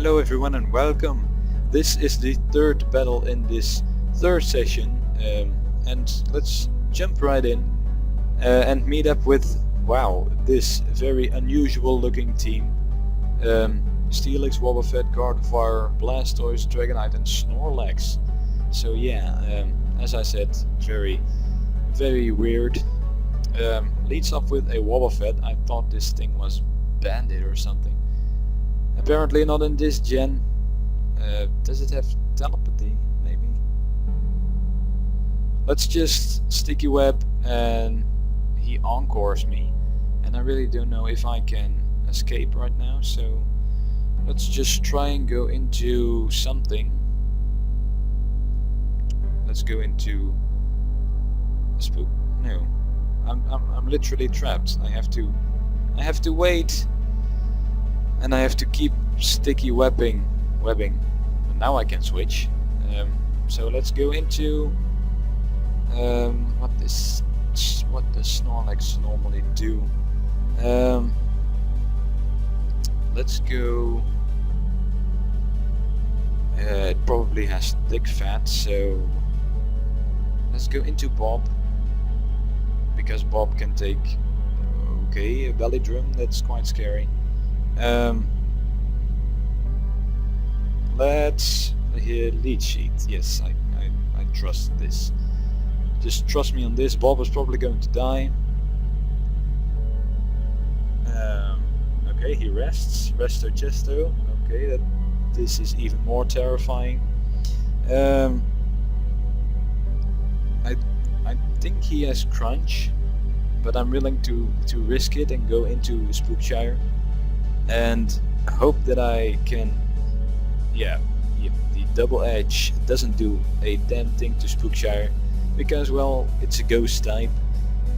Hello everyone and welcome. This is the third battle in this third session, and let's jump right in and meet up with, wow, this very unusual looking team. Steelix, Wobbuffet, Gardevoir, Blastoise, Dragonite and Snorlax. So yeah, as I said, very weird. Leads off with a Wobbuffet. I thought this thing was Bandit or something. Apparently not in this gen. Does it have telepathy? Maybe. Let's just Sticky Web, and he encores me, and I really don't know if I can escape right now, so let's just try and go into something. Let's go into Spook. No, I'm literally trapped. I have to wait. And I have to keep sticky webbing. But now I can switch. So let's go into what does Snorlax normally do? Let's go. It probably has thick fat, so let's go into Bob, because Bob can take a belly drum. That's quite scary. Let's lead sheet. Yes, I trust this. Just trust me on this. Bob is probably going to die. Okay, he rests. Resto Chesto. Okay, this is even more terrifying. I think he has Crunch, but I'm willing to risk it and go into Spookshire and hope that I can. Yeah, the double edge doesn't do a damn thing to Spookshire because, well, it's a ghost type.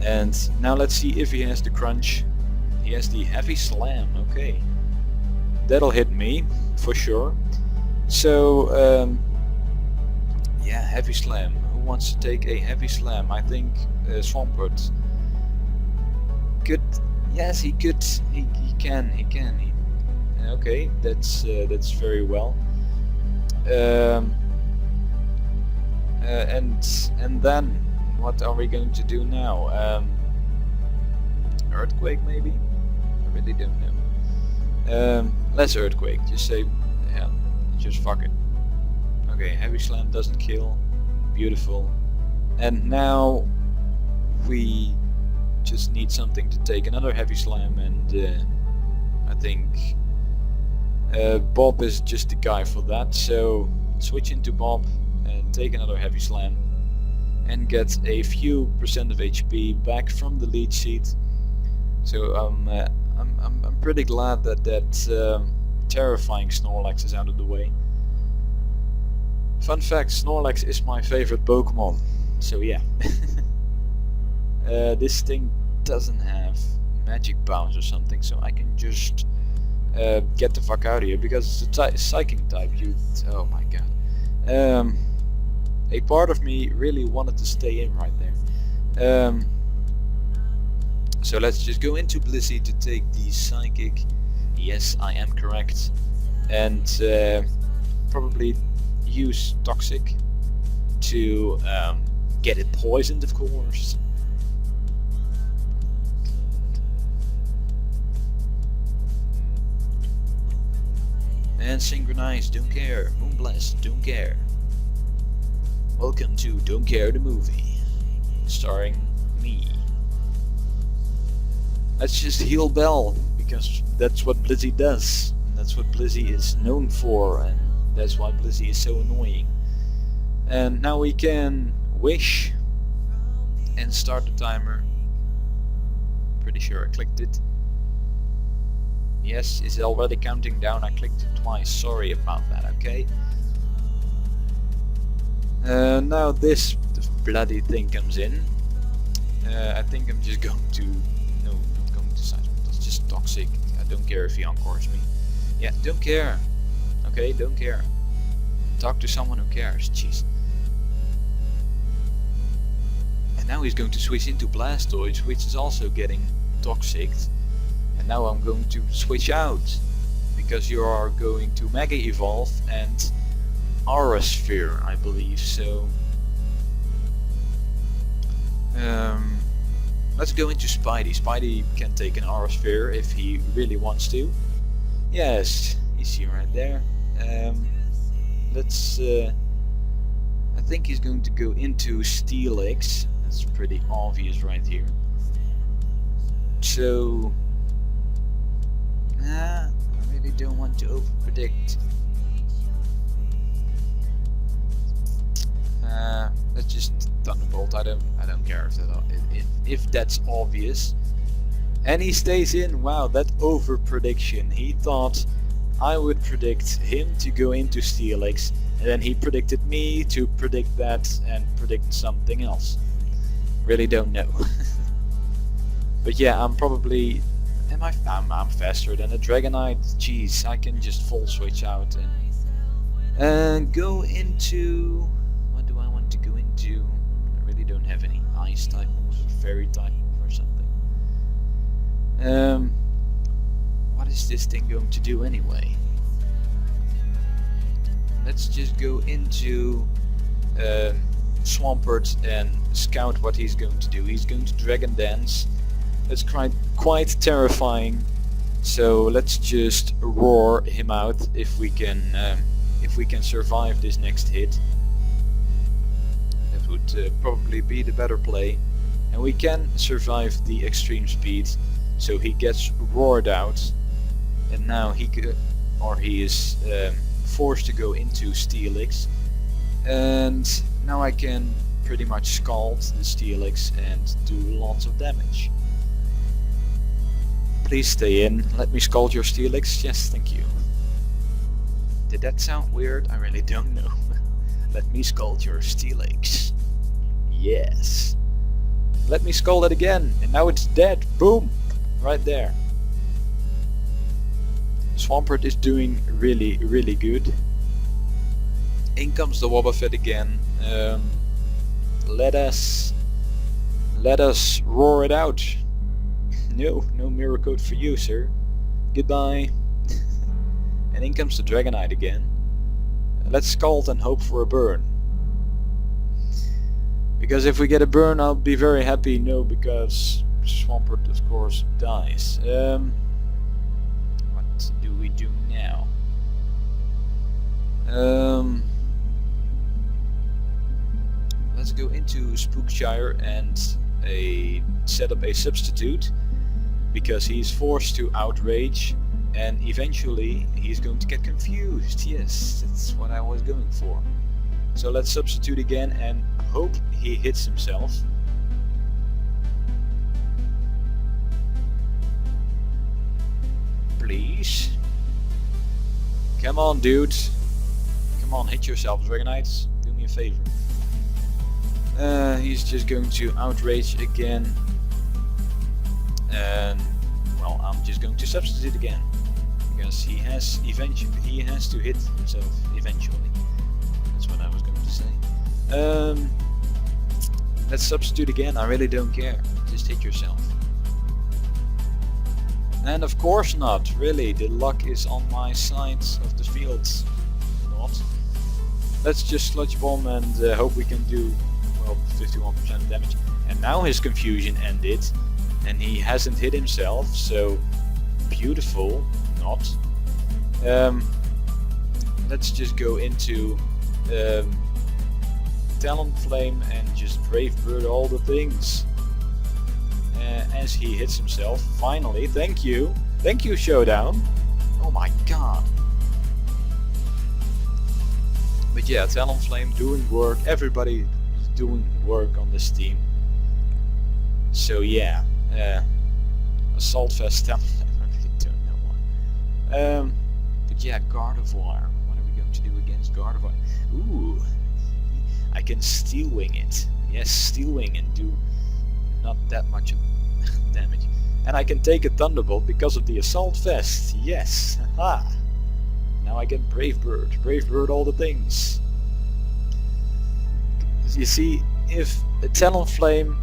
And now let's see if he has the Crunch. He has the Heavy Slam. Okay, that'll hit me for sure. So yeah, Heavy Slam. Who wants to take a Heavy Slam? I think Swampert could. Yes, he could. He can. Okay, that's very well. And then what are we going to do now? Earthquake maybe? I really don't know. Let's Earthquake. Just say, yeah, just fuck it. Okay, Heavy Slam doesn't kill. Beautiful. And now we just need something to take another Heavy Slam, and I think Bob is just the guy for that, so switch into Bob and take another Heavy Slam and get a few percent of HP back from the lead sheet. So I'm pretty glad that terrifying Snorlax is out of the way. Fun fact, Snorlax is my favorite Pokemon, so yeah. This thing doesn't have Magic Bounce or something, so I can just get the fuck out of here, because it's a Psychic type. Oh my god. A part of me really wanted to stay in right there. So let's just go into Blissey to take the Psychic. Yes, I am correct. And probably use Toxic to get it poisoned, of course. And Synchronize, don't care. Moonblast, don't care. Welcome to Don't Care the Movie, starring me. Let's just heal Bell, because that's what Blissey does. And that's what Blissey is known for, and that's why Blissey is so annoying. And now we can wish and start the timer. Pretty sure I clicked it. Yes, it's already counting down. I clicked it twice. Sorry about that, okay? Now this bloody thing comes in. I think I'm just going to... No, not going to Seismic. That's just Toxic. I don't care if he encores me. Yeah, don't care. Okay, don't care. Talk to someone who cares. Jeez. And now he's going to switch into Blastoise, which is also getting Toxic. And now I'm going to switch out, because you are going to Mega Evolve and Aura Sphere, I believe. So let's go into Spidey. Spidey can take an Aura Sphere if he really wants to. Yes, you see right there. Let's. I think he's going to go into Steelix. That's pretty obvious right here. So, I really don't want to overpredict. Let's just Thunderbolt. I don't care if that's obvious. And he stays in. Wow, that over prediction. He thought I would predict him to go into Steelix, and then he predicted me to predict that and predict something else. Really don't know. But yeah, I'm probably. I'm faster than a Dragonite. Jeez, I can just full switch out and go into. What do I want to go into? I really don't have any ice type moves or fairy type move or something. What is this thing going to do anyway? Let's just go into Swampert and scout what he's going to do. He's going to Dragon Dance. That's quite terrifying. So let's just roar him out if we can survive this next hit. That would probably be the better play. And we can survive the extreme speed. So he gets roared out, and now he is forced to go into Steelix, and now I can pretty much scald the Steelix and do lots of damage. Please stay in. Let me scald your Steelix. Yes, thank you. Did that sound weird? I really don't know. Let me scald your Steelix. Yes. Let me scald it again, and now it's dead. Boom! Right there. Swampert is doing really, really good. In comes the Wobbuffet again. Let us roar it out. No mirror code for you, sir. Goodbye. And in comes the Dragonite again. Let's scald and hope for a burn. Because if we get a burn, I'll be very happy. No, because Swampert, of course, dies. What do we do now? Let's go into Spookshire and set up a substitute, because he's forced to outrage, and eventually he's going to get confused. Yes, that's what I was going for. So let's substitute again and hope he hits himself. Please. Come on, dude. Come on, hit yourself, Dragonites. Do me a favor. He's just going to outrage again. And, well, I'm just going to substitute again. Because he has to hit himself eventually. That's what I was going to say. Let's substitute again. I really don't care. Just hit yourself. And of course not, really, the luck is on my side of the field. Not. Let's just Sludge Bomb and hope we can do, well, 51% damage. And now his confusion ended, and he hasn't hit himself, so beautiful. Not. Let's just go into Talonflame and just Brave Bird all the things. As he hits himself, finally. Thank you, Showdown. Oh my god. But yeah, Talonflame doing work. Everybody is doing work on this team. So yeah, Assault Vest Talonflame. I really don't know why. But yeah, Gardevoir. What are we going to do against Gardevoir? Ooh, I can Steel Wing it. Yes, Steel Wing and do not that much damage. And I can take a Thunderbolt because of the Assault Vest. Yes. Aha. Now I get Brave Bird. Brave Bird all the things. You see, if Talonflame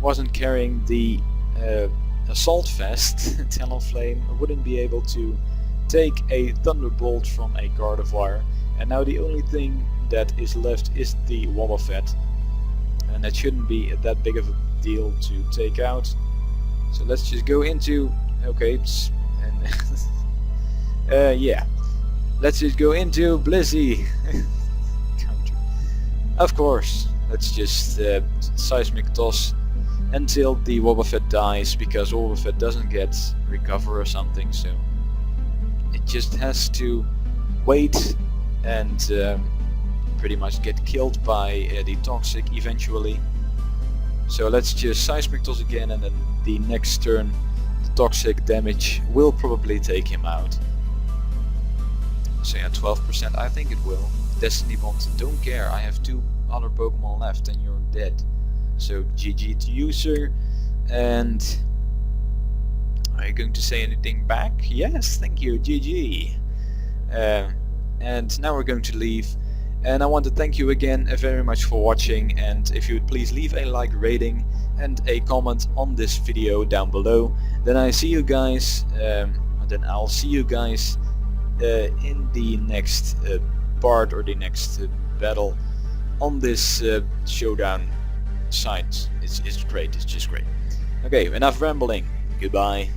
wasn't carrying the Assault Vest, Talonflame wouldn't be able to take a Thunderbolt from a Gardevoir, and now the only thing that is left is the Wobbuffet, and that shouldn't be that big of a deal to take out. So let's just go into and yeah, let's just go into Blizzy. Counter. Of course, let's just Seismic Toss until the Wobbuffet dies, because Wobbuffet doesn't get Recover or something, so it just has to wait and pretty much get killed by the Toxic eventually. So let's just Seismic Toss again, and then the next turn the Toxic damage will probably take him out. So yeah, 12%, I think it will. Destiny Bond, don't care, I have 2 other Pokemon left and you're dead. So GG to you, sir. And are you going to say anything back? Yes, thank you, GG. And now we're going to leave. And I want to thank you again very much for watching, and if you would please leave a like, rating and a comment on this video down below. Then I'll see you guys in the next part, or the next battle on this Showdown site. It's great, it's just great. Okay, enough rambling. Goodbye.